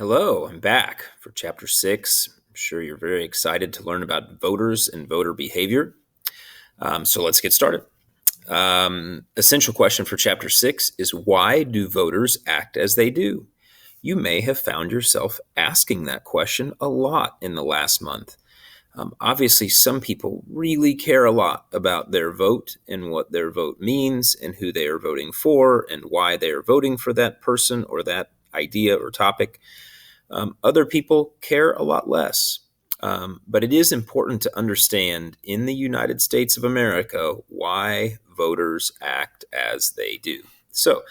Hello, I'm back for Chapter 6. I'm sure you're very excited to learn about voters and voter behavior. So let's get started. Essential question for Chapter 6 is, why do voters act as they do? You may have found yourself asking that question a lot in the last month. Obviously, some people really care a lot about their vote and what their vote means and who they are voting for and why they are voting for that person or that idea or topic. Other people care a lot less. But it is important to understand in the United States of America why voters act as they do. So,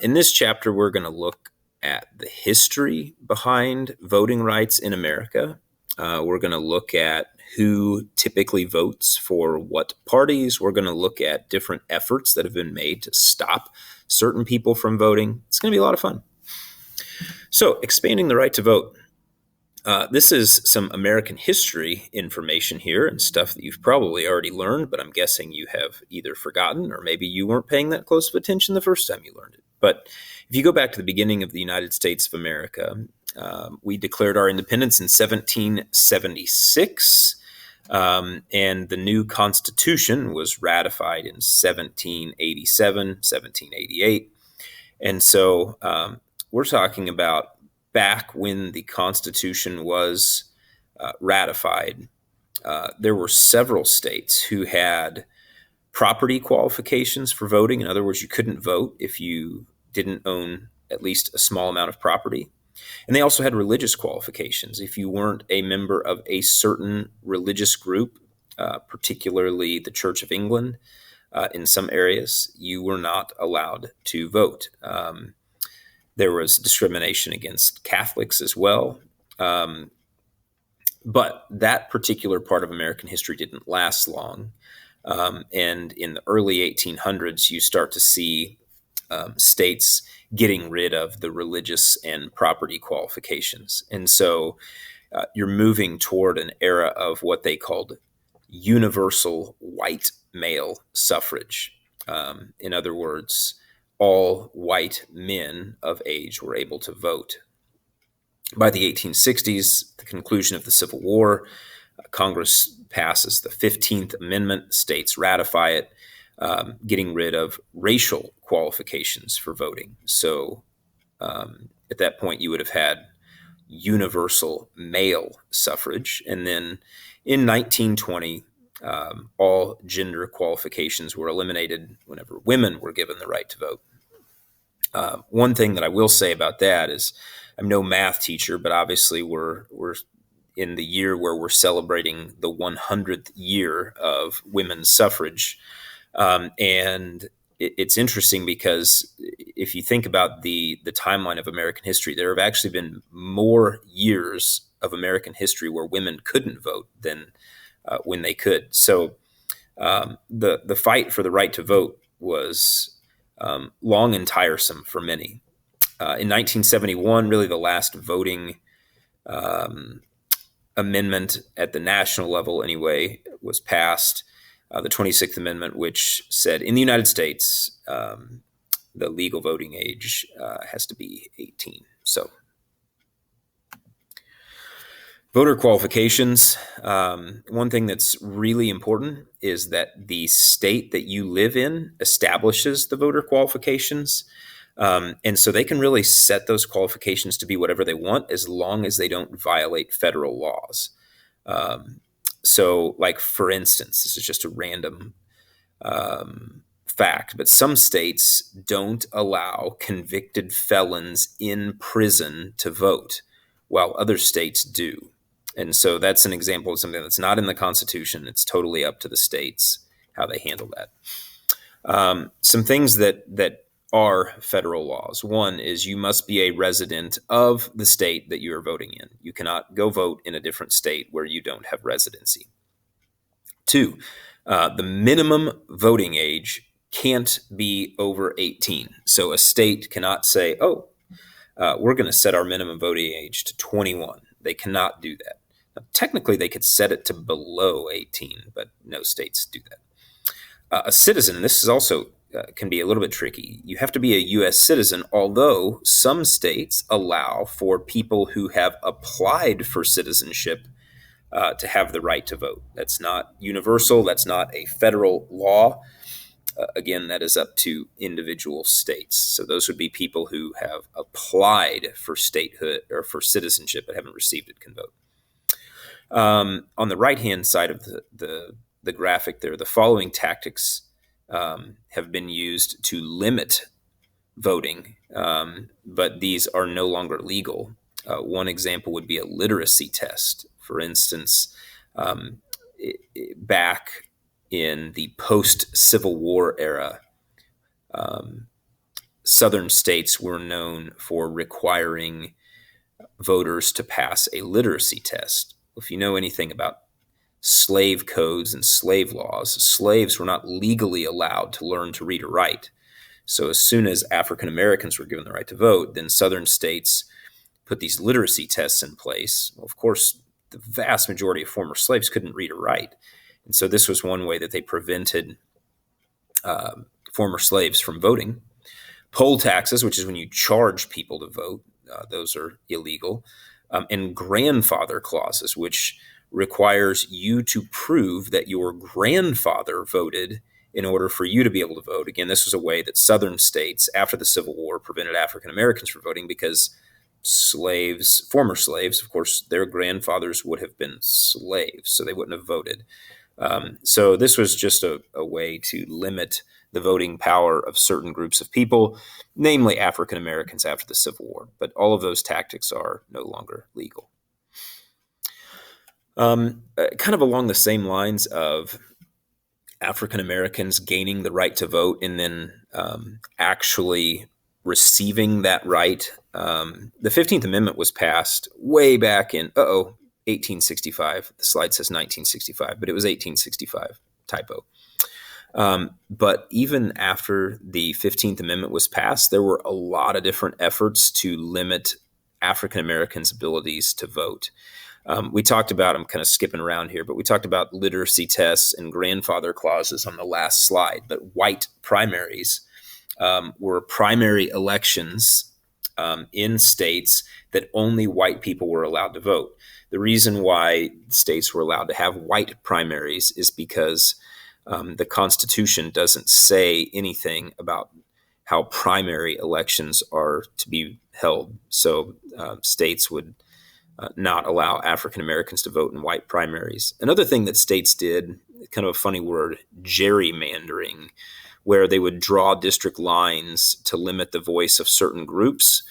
in this chapter, we're going to look at the history behind voting rights in America. We're going to look at who typically votes for what parties. We're going to look at different efforts that have been made to stop certain people from voting. It's going to be a lot of fun. So, expanding the right to vote. This is some American history information here and stuff that you've probably already learned, but I'm guessing you have either forgotten or maybe you weren't paying that close of attention the first time you learned it. But if you go back to the beginning of the United States of America, we declared our independence in 1776, and the new Constitution was ratified in 1787, 1788. And so we're talking about back when the Constitution was ratified. There were several states who had property qualifications for voting. In other words, you couldn't vote if you didn't own at least a small amount of property. And they also had religious qualifications. If you weren't a member of a certain religious group, particularly the Church of England, in some areas, you were not allowed to vote. There was discrimination against Catholics as well. But that particular part of American history didn't last long. And in the early 1800s, you start to see states getting rid of the religious and property qualifications. And so you're moving toward an era of what they called universal white male suffrage. In other words, all white men of age were able to vote. By the 1860s, the conclusion of the Civil War, Congress passes the 15th Amendment, states ratify it, getting rid of racial qualifications for voting. So at that point, you would have had universal male suffrage. And then in 1920, all gender qualifications were eliminated whenever women were given the right to vote. One thing that I will say about that is I'm no math teacher, but obviously we're in the year where we're celebrating the 100th year of women's suffrage. And it's interesting because if you think about the timeline of American history, there have actually been more years of American history where women couldn't vote than when they could. So the fight for the right to vote was long and tiresome for many. In 1971, really the last voting amendment at the national level, anyway, was passed, the 26th Amendment, which said in the United States, the legal voting age has to be 18. So, voter qualifications. One thing that's really important is that the state that you live in establishes the voter qualifications. And so they can really set those qualifications to be whatever they want as long as they don't violate federal laws. So, like, for instance, this is just a random fact, but some states don't allow convicted felons in prison to vote, while other states do. And so that's an example of something that's not in the Constitution. It's totally up to the states how they handle that. Some things that are federal laws. One is you must be a resident of the state that you are voting in. You cannot go vote in a different state where you don't have residency. Two, the minimum voting age can't be over 18. So a state cannot say, we're going to set our minimum voting age to 21. They cannot do that. Now, technically, they could set it to below 18, but no states do that. A citizen, and this is also can be a little bit tricky. You have to be a U.S. citizen, although some states allow for people who have applied for citizenship to have the right to vote. That's not universal. That's not a federal law. Again, that is up to individual states. So those would be people who have applied for statehood or for citizenship but haven't received it can vote. On the right-hand side of the graphic there, the following tactics have been used to limit voting, but these are no longer legal. One example would be a literacy test. For instance, back in the post-Civil War era, Southern states were known for requiring voters to pass a literacy test. If you know anything about slave codes and slave laws, slaves were not legally allowed to learn to read or write. So as soon as African Americans were given the right to vote, then Southern states put these literacy tests in place. Well, of course, the vast majority of former slaves couldn't read or write. And so this was one way that they prevented former slaves from voting. Poll taxes, which is when you charge people to vote, those are illegal. And grandfather clauses, which requires you to prove that your grandfather voted in order for you to be able to vote. Again, this was a way that Southern states, after the Civil War, prevented African Americans from voting because slaves, former slaves, of course, their grandfathers would have been slaves, so they wouldn't have voted. So this was just a way to limit the voting power of certain groups of people, namely African Americans after the Civil War. But all of those tactics are no longer legal. Kind of along the same lines of African Americans gaining the right to vote and then actually receiving that right. The 15th Amendment was passed way back in, 1865. The slide says 1965, but it was 1865, typo. But even after the 15th Amendment was passed, there were a lot of different efforts to limit African Americans' abilities to vote. We talked about, I'm kind of skipping around here, but we talked about literacy tests and grandfather clauses on the last slide. But white primaries were primary elections in states that only white people were allowed to vote. The reason why states were allowed to have white primaries is because the Constitution doesn't say anything about how primary elections are to be held. So states would not allow African Americans to vote in white primaries. Another thing that states did, kind of a funny word, gerrymandering, where they would draw district lines to limit the voice of certain groups.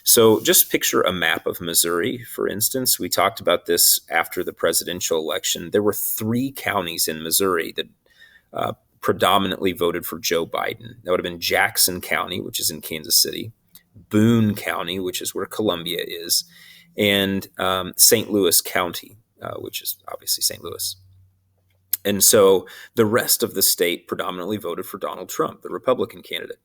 So just picture a map of Missouri, for instance. We talked about this after the presidential election. There were 3 counties in Missouri that predominantly voted for Joe Biden. That would have been Jackson County, which is in Kansas City, Boone County, which is where Columbia is, and St. Louis County, which is obviously St. Louis. And so the rest of the state predominantly voted for Donald Trump, the Republican candidate.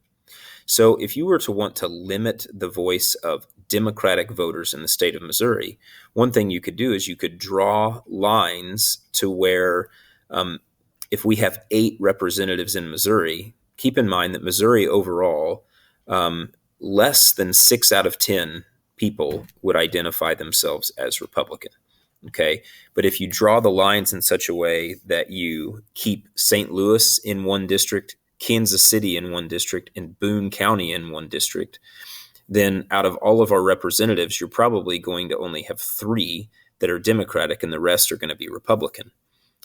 So if you were to want to limit the voice of Democratic voters in the state of Missouri, one thing you could do is you could draw lines to where if we have 8 representatives in Missouri, keep in mind that Missouri overall, less than 6 out of 10 people would identify themselves as Republican. Okay. But if you draw the lines in such a way that you keep St. Louis in one district, Kansas City in one district, and Boone County in one district, then out of all of our representatives, you're probably going to only have 3 that are Democratic and the rest are going to be Republican.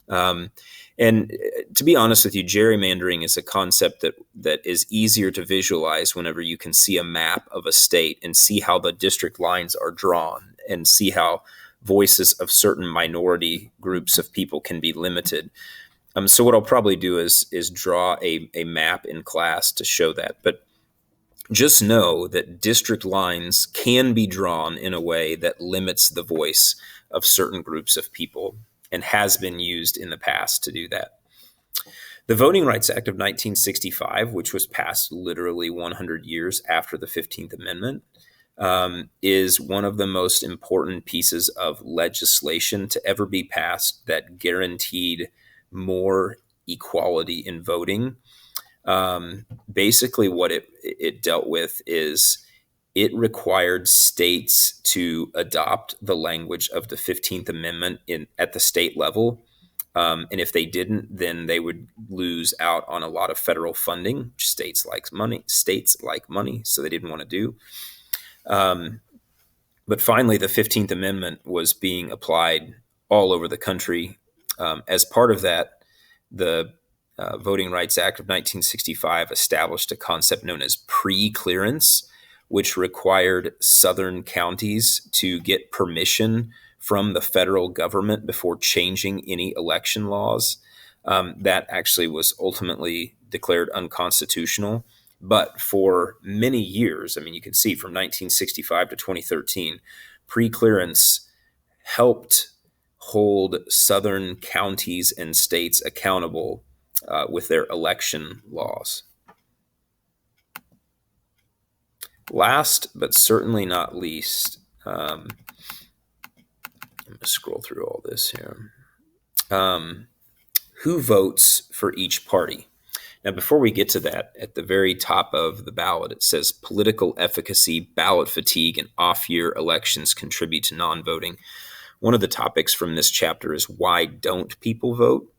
And to be honest with you, gerrymandering is a concept that is easier to visualize whenever you can see a map of a state and see how the district lines are drawn and see how voices of certain minority groups of people can be limited. So what I'll probably do is draw a map in class to show that. But just know that district lines can be drawn in a way that limits the voice of certain groups of people and has been used in the past to do that. The Voting Rights Act of 1965, which was passed literally 100 years after the 15th Amendment, is one of the most important pieces of legislation to ever be passed that guaranteed more equality in voting. Basically, what it dealt with is it required states to adopt the language of the 15th Amendment at the state level. And if they didn't, then they would lose out on a lot of federal funding, which states like money, so they didn't want to do. But finally, the 15th Amendment was being applied all over the country. As part of that, the Voting Rights Act of 1965 established a concept known as pre-clearance, which required Southern counties to get permission from the federal government before changing any election laws. That actually was ultimately declared unconstitutional. But for many years, I mean, you can see from 1965 to 2013, pre-clearance helped hold Southern counties and states accountable with their election laws. Last, but certainly not least, I'm going to scroll through all this here. Who votes for each party? Now, before we get to that, at the very top of the ballot, it says political efficacy, ballot fatigue, and off-year elections contribute to non-voting. One of the topics from this chapter is why don't people vote?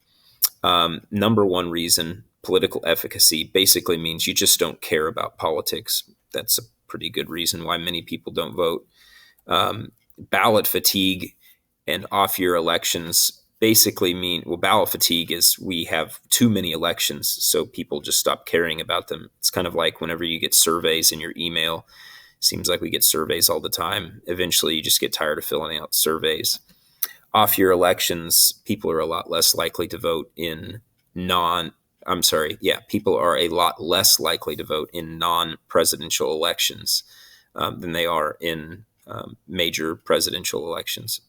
Number one reason, political efficacy, basically means you just don't care about politics. That's a pretty good reason why many people don't vote. Ballot fatigue and off-year elections basically mean, well, ballot fatigue is we have too many elections, so people just stop caring about them. It's kind of like whenever you get surveys in your email. Seems like we get surveys all the time. Eventually, you just get tired of filling out surveys. Off-year elections, people are a lot less likely to vote in people are a lot less likely to vote in non-presidential elections than they are in major presidential elections.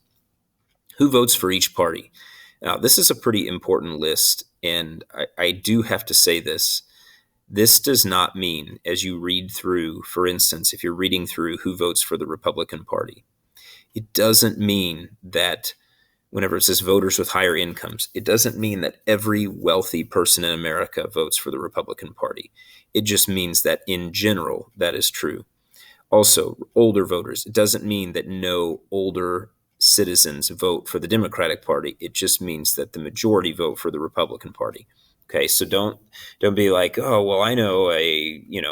Who votes for each party? Now, this is a pretty important list, and I do have to say this. This does not mean, as you read through, for instance, if you're reading through who votes for the Republican Party, it doesn't mean that whenever it says voters with higher incomes, it doesn't mean that every wealthy person in America votes for the Republican Party. It just means that in general, that is true. Also, older voters, it doesn't mean that no older citizens vote for the Democratic Party. It just means that the majority vote for the Republican Party. Okay, so don't be like, oh, well, I know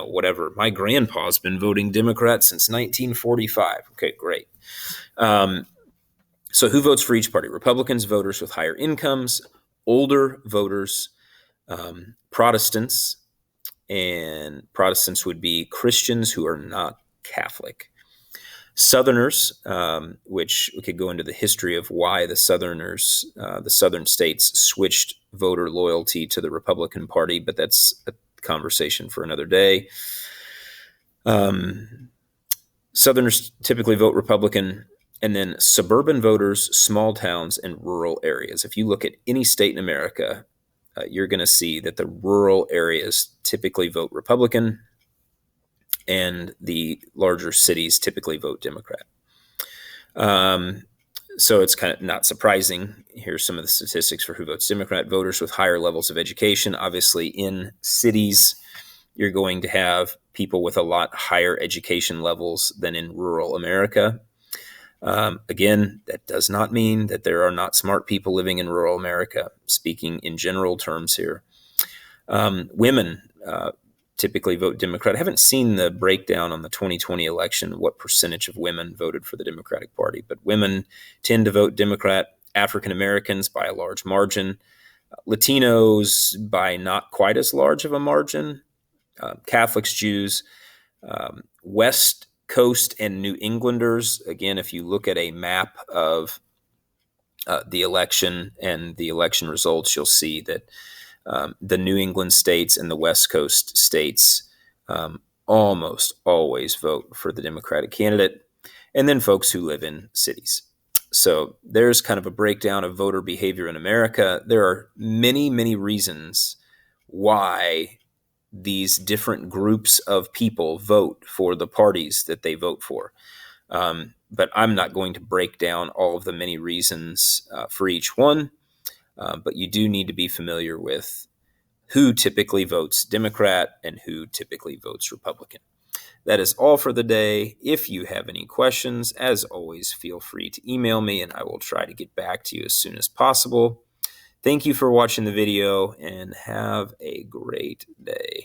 whatever. My grandpa's been voting Democrat since 1945. Okay, great. So who votes for each party? Republicans, voters with higher incomes, older voters, Protestants, and Protestants would be Christians who are not Catholic. Southerners, which we could go into the history of why the southern states switched voter loyalty to the Republican Party, but that's a conversation for another day. Southerners typically vote Republican, and then suburban voters, small towns, and rural areas. If you look at any state in America, you're going to see that the rural areas typically vote Republican, and the larger cities typically vote Democrat. So it's kind of not surprising. Here's some of the statistics for who votes Democrat. Voters with higher levels of education. Obviously, in cities, you're going to have people with a lot higher education levels than in rural America. Again, that does not mean that there are not smart people living in rural America, speaking in general terms here. Women typically vote Democrat. I haven't seen the breakdown on the 2020 election, what percentage of women voted for the Democratic Party, but women tend to vote Democrat, African Americans by a large margin, Latinos by not quite as large of a margin, Catholics, Jews, West Coast and New Englanders. Again, if you look at a map of the election and the election results, you'll see that the New England states and the West Coast states almost always vote for the Democratic candidate, and then folks who live in cities. So there's kind of a breakdown of voter behavior in America. There are many, many reasons why these different groups of people vote for the parties that they vote for. But I'm not going to break down all of the many reasons for each one. But you do need to be familiar with who typically votes Democrat and who typically votes Republican. That is all for the day. If you have any questions, as always, feel free to email me and I will try to get back to you as soon as possible. Thank you for watching the video and have a great day.